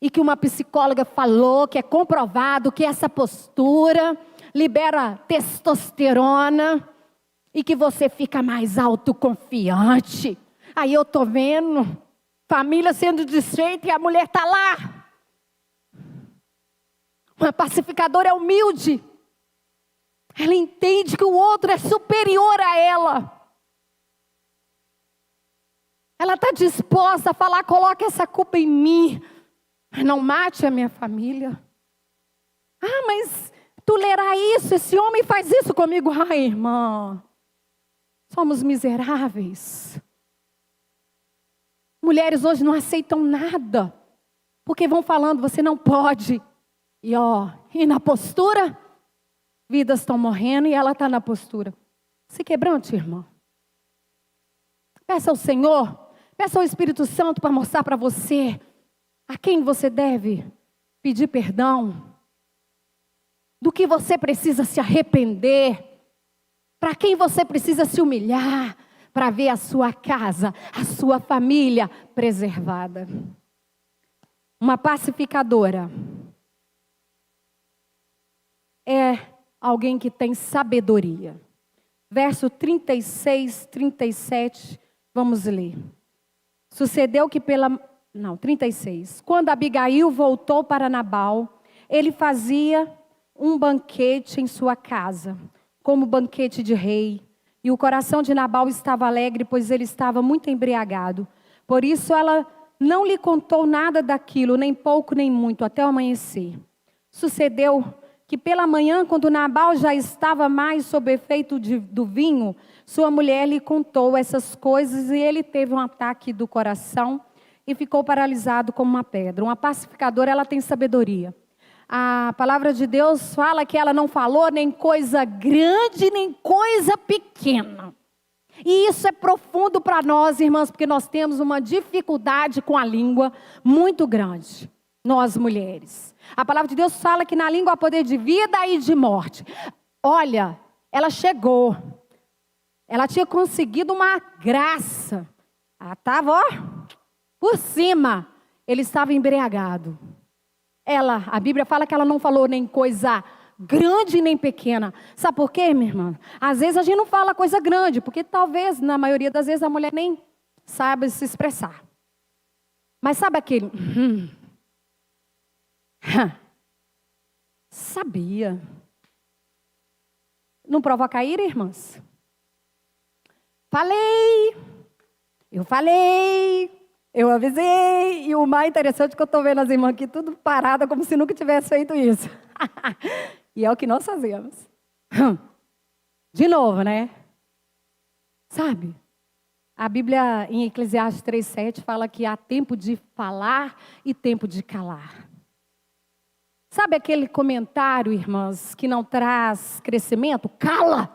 E que uma psicóloga falou que é comprovado que essa postura libera testosterona. e que você fica mais autoconfiante. Aí eu estou vendo família sendo desfeita e a mulher está lá. Uma pacificadora é humilde. Ela entende que o outro é superior a ela. Ela está disposta a falar, coloque essa culpa em mim. Não mate a minha família. Ah, mas tu lerá isso, esse homem faz isso comigo. Ai, irmã, somos miseráveis. Mulheres hoje não aceitam nada, porque vão falando, você não pode. E na postura, vidas estão morrendo e ela está na postura. Se quebrante, irmã. Peça ao Senhor, peça ao Espírito Santo para mostrar para você a quem você deve pedir perdão, do que você precisa se arrepender, para quem você precisa se humilhar, para ver a sua casa, a sua família preservada. Uma pacificadora é alguém que tem sabedoria. Verso 36, 37, vamos ler. Sucedeu que 36. Quando Abigail voltou para Nabal, ele fazia um banquete em sua casa, como banquete de rei. E o coração de Nabal estava alegre, pois ele estava muito embriagado. Por isso ela não lhe contou nada daquilo, nem pouco nem muito, até o amanhecer. Sucedeu que pela manhã, quando Nabal já estava mais sob efeito do vinho, sua mulher lhe contou essas coisas e ele teve um ataque do coração e ficou paralisado como uma pedra. Uma pacificadora, ela tem sabedoria. A palavra de Deus fala que ela não falou nem coisa grande, nem coisa pequena. E isso é profundo para nós, irmãs, porque nós temos uma dificuldade com a língua muito grande. Nós, mulheres. A palavra de Deus fala que na língua há poder de vida e de morte. Olha, ela chegou. Ela tinha conseguido uma graça. Ela estava, por cima. Ele estava embriagado. A Bíblia fala que ela não falou nem coisa grande nem pequena. Sabe por quê, minha irmã? Às vezes a gente não fala coisa grande, porque talvez, na maioria das vezes, a mulher nem saiba se expressar. Mas sabe aquele... Sabia. Não provoca ira, irmãs? Eu falei, eu avisei. E o mais interessante é que eu estou vendo as irmãs aqui tudo parada, como se nunca tivesse feito isso. E é o que nós fazemos. De novo, né? Sabe? A Bíblia em Eclesiastes 3:7 fala que há tempo de falar e tempo de calar. Sabe aquele comentário, irmãs, que não traz crescimento? Cala!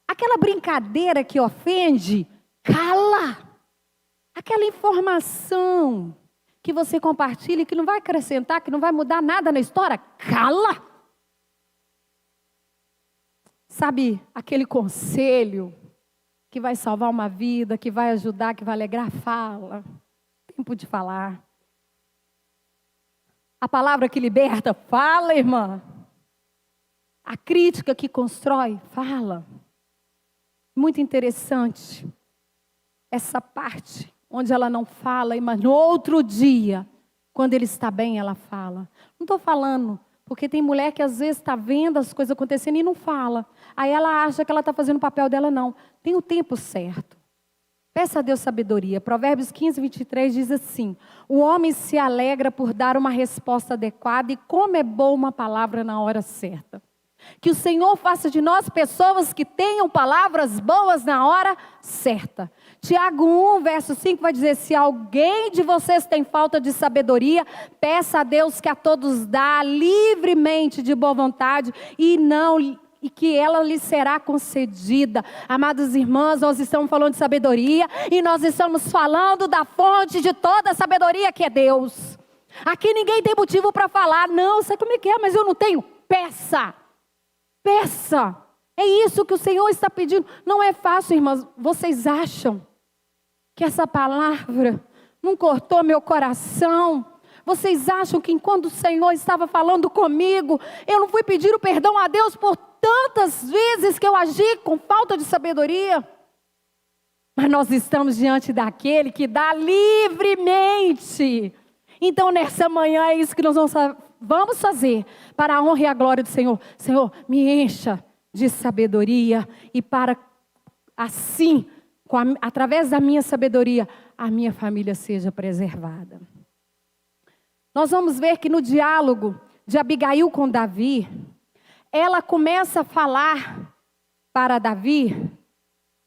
Aquela brincadeira que ofende? Cala! Aquela informação que você compartilha e que não vai acrescentar, que não vai mudar nada na história? Cala! Sabe aquele conselho que vai salvar uma vida, que vai ajudar, que vai alegrar? Fala. Tempo de falar. A palavra que liberta, fala, irmã. A crítica que constrói, fala. Muito interessante essa parte onde ela não fala, mas no outro dia, quando ele está bem, ela fala. Não estou falando, porque tem mulher que às vezes está vendo as coisas acontecendo e não fala. Aí ela acha que ela está fazendo o papel dela, não. Tem o tempo certo. Peça a Deus sabedoria. Provérbios 15:23 diz assim: o homem se alegra por dar uma resposta adequada, e como é boa uma palavra na hora certa. Que o Senhor faça de nós pessoas que tenham palavras boas na hora certa. Tiago 1:5 vai dizer: se alguém de vocês tem falta de sabedoria, peça a Deus que a todos dá livremente, de boa vontade, e que ela lhe será concedida. Amadas irmãs, nós estamos falando de sabedoria e nós estamos falando da fonte de toda a sabedoria, que é Deus. Aqui ninguém tem motivo para falar, não, sei como é que é, mas eu não tenho. Peça, peça. É isso que o Senhor está pedindo. Não é fácil, irmãs. Vocês acham que essa palavra não cortou meu coração? Vocês acham que enquanto o Senhor estava falando comigo, eu não fui pedir o perdão a Deus por tantas vezes que eu agi com falta de sabedoria? Mas nós estamos diante daquele que dá livremente. Então nessa manhã é isso que nós vamos fazer para a honra e a glória do Senhor. Senhor, me encha de sabedoria e para assim, através da minha sabedoria, a minha família seja preservada. Nós vamos ver que no diálogo de Abigail com Davi, ela começa a falar para Davi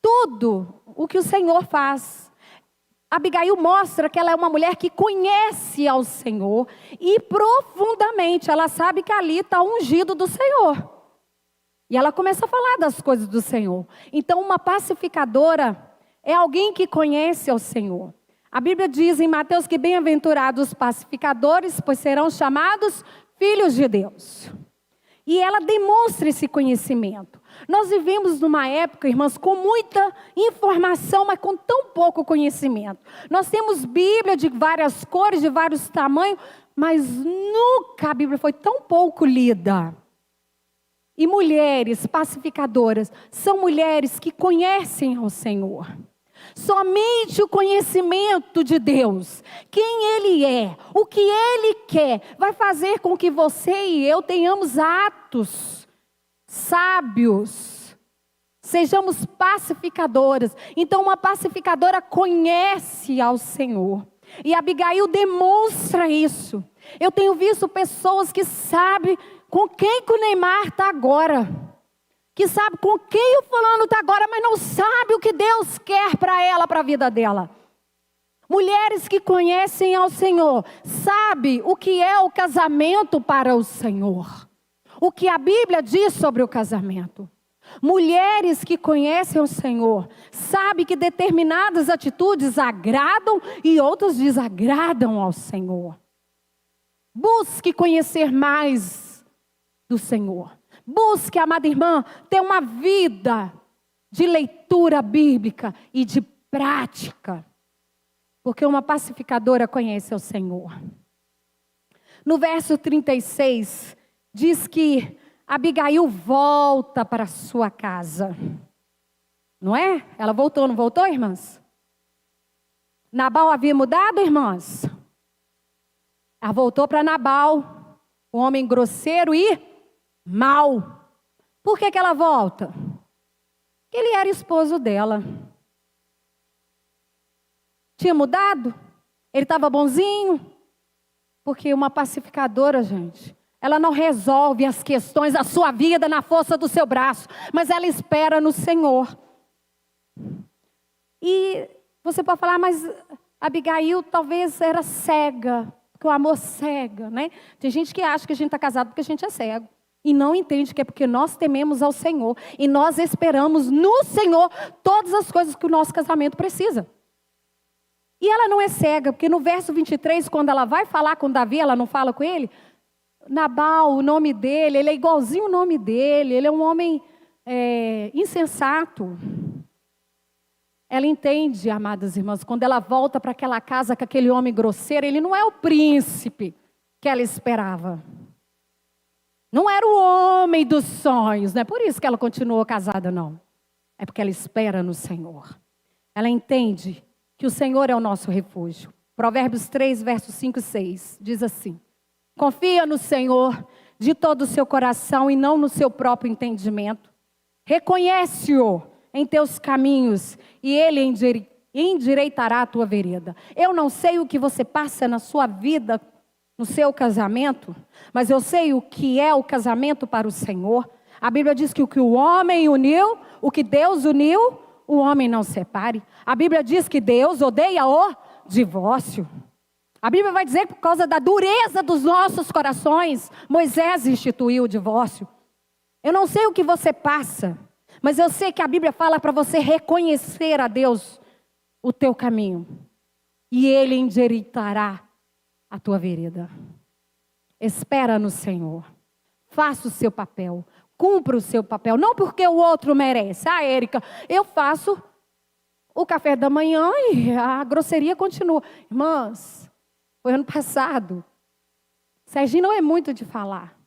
tudo o que o Senhor faz. Abigail mostra que ela é uma mulher que conhece ao Senhor e profundamente ela sabe que ali está o ungido do Senhor. E ela começa a falar das coisas do Senhor. Então uma pacificadora é alguém que conhece ao Senhor. A Bíblia diz em Mateus que bem-aventurados os pacificadores, pois serão chamados filhos de Deus. E ela demonstra esse conhecimento. Nós vivemos numa época, irmãs, com muita informação, mas com tão pouco conhecimento. Nós temos Bíblia de várias cores, de vários tamanhos, mas nunca a Bíblia foi tão pouco lida. E mulheres pacificadoras são mulheres que conhecem ao Senhor. Somente o conhecimento de Deus, quem Ele é, o que Ele quer, vai fazer com que você e eu tenhamos atos sábios, sejamos pacificadoras. Então uma pacificadora conhece ao Senhor, e Abigail demonstra isso. Eu tenho visto pessoas que sabem com quem que o Neymar está agora, que sabe com quem o fulano está agora, mas não sabe o que Deus quer para ela, para a vida dela. Mulheres que conhecem ao Senhor, sabe o que é o casamento para o Senhor, o que a Bíblia diz sobre o casamento. Mulheres que conhecem o Senhor, sabe que determinadas atitudes agradam e outras desagradam ao Senhor. Busque conhecer mais do Senhor. Busque, amada irmã, ter uma vida de leitura bíblica e de prática. Porque uma pacificadora conhece o Senhor. No verso 36, diz que Abigail volta para sua casa. Não é? Ela voltou, não voltou, irmãs? Nabal havia mudado, irmãs? Ela voltou para Nabal, um homem grosseiro e mau. Por que ela volta? Porque ele era esposo dela. Tinha mudado? Ele estava bonzinho? Porque uma pacificadora, gente, ela não resolve as questões da sua vida na força do seu braço, mas ela espera no Senhor. E você pode falar, mas Abigail talvez era cega, porque o amor cega, né? Tem gente que acha que a gente está casado porque a gente é cego. E não entende que é porque nós tememos ao Senhor. E nós esperamos no Senhor todas as coisas que o nosso casamento precisa. E ela não é cega, porque no verso 23, quando ela vai falar com Davi, ela não fala com ele. Nabal, o nome dele, ele é igualzinho o nome dele. Ele é um homem insensato. Ela entende, amadas irmãs, quando ela volta para aquela casa com aquele homem grosseiro, ele não é o príncipe que ela esperava. Não era o homem dos sonhos, não é por isso que ela continuou casada, não. É porque ela espera no Senhor. Ela entende que o Senhor é o nosso refúgio. Provérbios 3, versos 5 e 6, diz assim: confia no Senhor de todo o seu coração e não no seu próprio entendimento. Reconhece-o em teus caminhos e Ele endireitará a tua vereda. Eu não sei o que você passa na sua vida, no seu casamento, mas eu sei o que é o casamento para o Senhor. A Bíblia diz que o que o homem uniu, o que Deus uniu, o homem não separe. A Bíblia diz que Deus odeia o divórcio. A Bíblia vai dizer que por causa da dureza dos nossos corações, Moisés instituiu o divórcio. Eu não sei o que você passa, mas eu sei que a Bíblia fala para você reconhecer a Deus o teu caminho. E Ele endireitará a tua vereda. Espera no Senhor. Faça o seu papel. Cumpra o seu papel. Não porque o outro merece. Ah, Érica, eu faço o café da manhã e a grosseria continua. Irmãs, foi ano passado. Serginho não é muito de falar.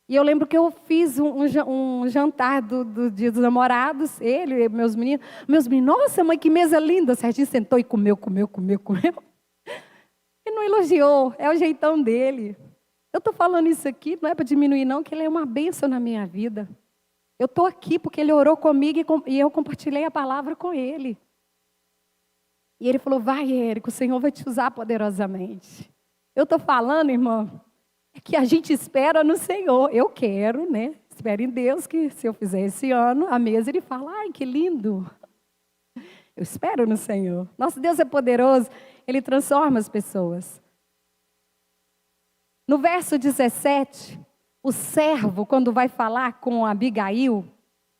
E eu lembro que eu fiz um jantar do Dia dos Namorados, ele e meus meninos. Meus meninos, nossa, mãe, que mesa linda. O Serginho sentou e comeu. E não elogiou, é o jeitão dele. Eu estou falando isso aqui, não é para diminuir não, que ele é uma bênção na minha vida. Eu estou aqui porque ele orou comigo e eu compartilhei a palavra com ele. E ele falou, vai, Érico, o Senhor vai te usar poderosamente. Eu estou falando, irmão, é que a gente espera no Senhor. Eu quero, né? Espero em Deus que se eu fizer esse ano, a mesa ele fala, ai, que lindo. Eu espero no Senhor. Nosso Deus é poderoso, Ele transforma as pessoas. No verso 17, o servo, quando vai falar com Abigail,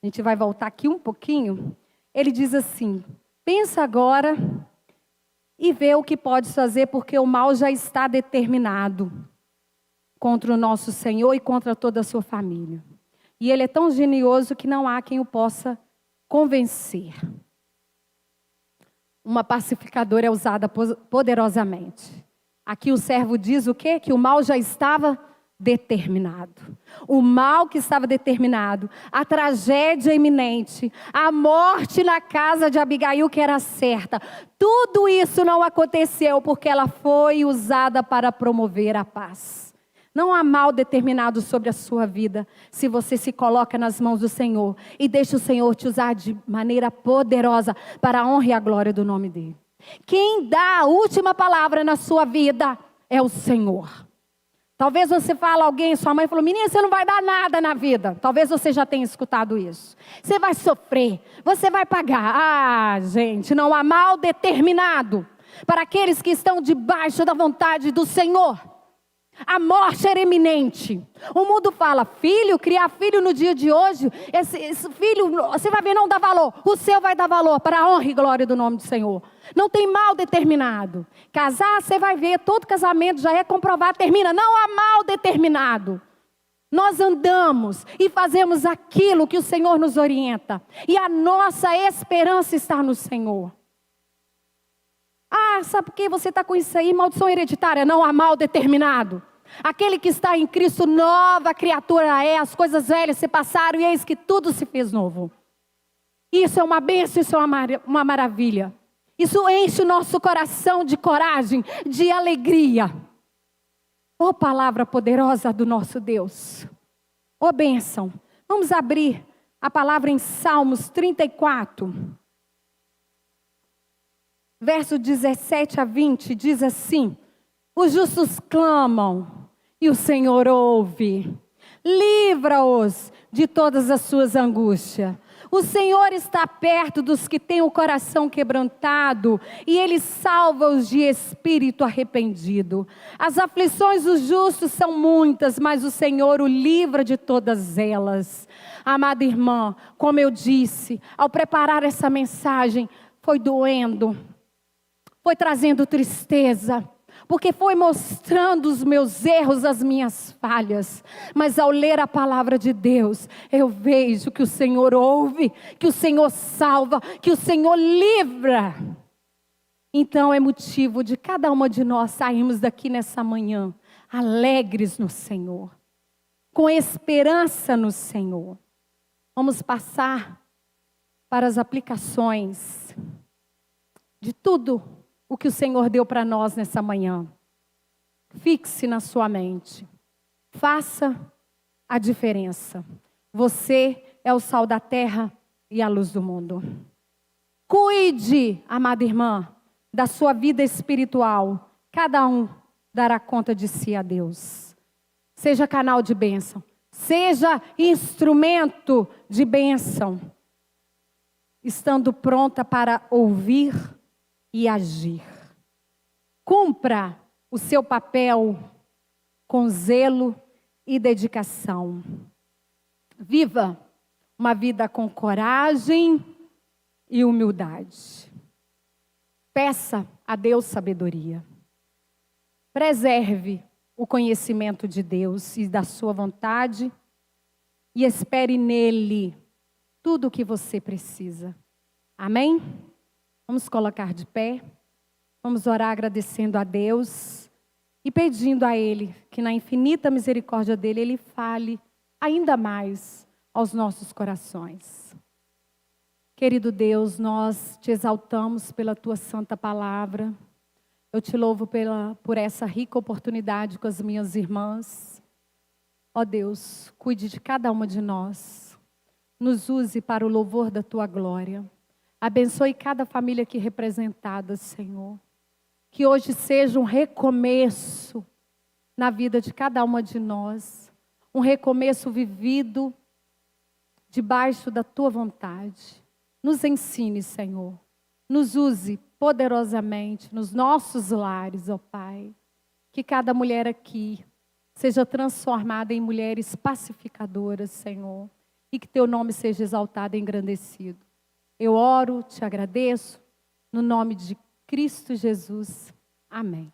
a gente vai voltar aqui um pouquinho, ele diz assim, pensa agora e vê o que podes fazer, porque o mal já está determinado contra o nosso Senhor e contra toda a sua família. E ele é tão genioso que não há quem o possa convencer. Uma pacificadora é usada poderosamente. Aqui o servo diz o quê? Que o mal já estava determinado. O mal que estava determinado, a tragédia iminente, a morte na casa de Abigail que era certa. Tudo isso não aconteceu porque ela foi usada para promover a paz. Não há mal determinado sobre a sua vida se você se coloca nas mãos do Senhor e deixa o Senhor te usar de maneira poderosa para a honra e a glória do nome dEle. Quem dá a última palavra na sua vida é o Senhor. Talvez você fale a alguém, sua mãe falou, menina, você não vai dar nada na vida. Talvez você já tenha escutado isso. Você vai sofrer, você vai pagar. Ah, gente, não há mal determinado para aqueles que estão debaixo da vontade do Senhor. A morte era iminente. O mundo fala, filho, criar filho no dia de hoje, esse filho, você vai ver, não dá valor. O seu vai dar valor para a honra e glória do nome do Senhor. Não tem mal determinado. Casar, você vai ver, todo casamento já é comprovado, termina. Não há mal determinado. Nós andamos e fazemos aquilo que o Senhor nos orienta. E a nossa esperança está no Senhor. Ah, sabe por que você está com isso aí? Maldição hereditária. Não há mal determinado. Aquele que está em Cristo, nova criatura é. As coisas velhas se passaram e eis que tudo se fez novo. Isso é uma bênção, isso é uma maravilha. Isso enche o nosso coração de coragem, de alegria. Oh, palavra poderosa do nosso Deus. Oh, bênção. Vamos abrir a palavra em Salmos 34. Verso 17 a 20 diz assim, os justos clamam e o Senhor ouve, livra-os de todas as suas angústias. O Senhor está perto dos que têm o coração quebrantado e Ele salva-os de espírito arrependido. As aflições dos justos são muitas, mas o Senhor o livra de todas elas. Amada irmã, como eu disse, ao preparar essa mensagem, foi doendo. Foi trazendo tristeza, porque foi mostrando os meus erros, as minhas falhas. Mas ao ler a palavra de Deus, eu vejo que o Senhor ouve, que o Senhor salva, que o Senhor livra. Então é motivo de cada uma de nós sairmos daqui nessa manhã, alegres no Senhor, com esperança no Senhor. Vamos passar para as aplicações de tudo o que o Senhor deu para nós nessa manhã. Fixe na sua mente. Faça a diferença. Você é o sal da terra e a luz do mundo. Cuide, amada irmã, da sua vida espiritual. Cada um dará conta de si a Deus. Seja canal de bênção. Seja instrumento de bênção. Estando pronta para ouvir e agir. Cumpra o seu papel com zelo e dedicação. Viva uma vida com coragem e humildade. Peça a Deus sabedoria. Preserve o conhecimento de Deus e da sua vontade e espere nele tudo o que você precisa. Amém? Vamos colocar de pé. Vamos orar agradecendo a Deus e pedindo a Ele que na infinita misericórdia dEle, Ele fale ainda mais aos nossos corações. Querido Deus, nós te exaltamos pela Tua santa palavra. Eu te louvo por essa rica oportunidade com as minhas irmãs. Ó Deus, cuide de cada uma de nós. Nos use para o louvor da Tua glória. Abençoe cada família aqui representada, Senhor. Que hoje seja um recomeço na vida de cada uma de nós. Um recomeço vivido debaixo da Tua vontade. Nos ensine, Senhor. Nos use poderosamente nos nossos lares, ó Pai. Que cada mulher aqui seja transformada em mulheres pacificadoras, Senhor. E que Teu nome seja exaltado e engrandecido. Eu oro, te agradeço, no nome de Cristo Jesus. Amém.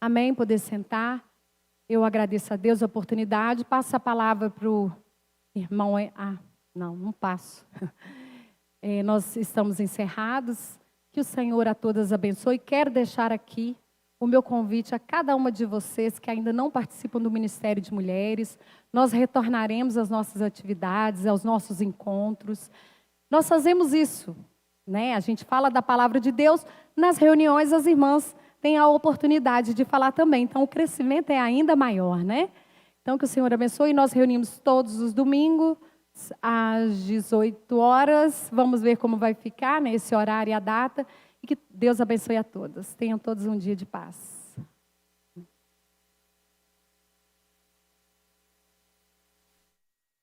Amém. Poder sentar. Eu agradeço a Deus a oportunidade. Passo a palavra para o irmão. Não passo. Nós estamos encerrados. Que o Senhor a todas abençoe. Quero deixar aqui o meu convite a cada uma de vocês que ainda não participam do Ministério de Mulheres. Nós retornaremos às nossas atividades, aos nossos encontros. Nós fazemos isso, né? A gente fala da palavra de Deus. Nas reuniões, as irmãs têm a oportunidade de falar também. Então, o crescimento é ainda maior, né? Então, que o Senhor abençoe. Nós reunimos todos os domingos, às 18 horas. Vamos ver como vai ficar, né, esse horário e a data. E que Deus abençoe a todas. Tenham todos um dia de paz.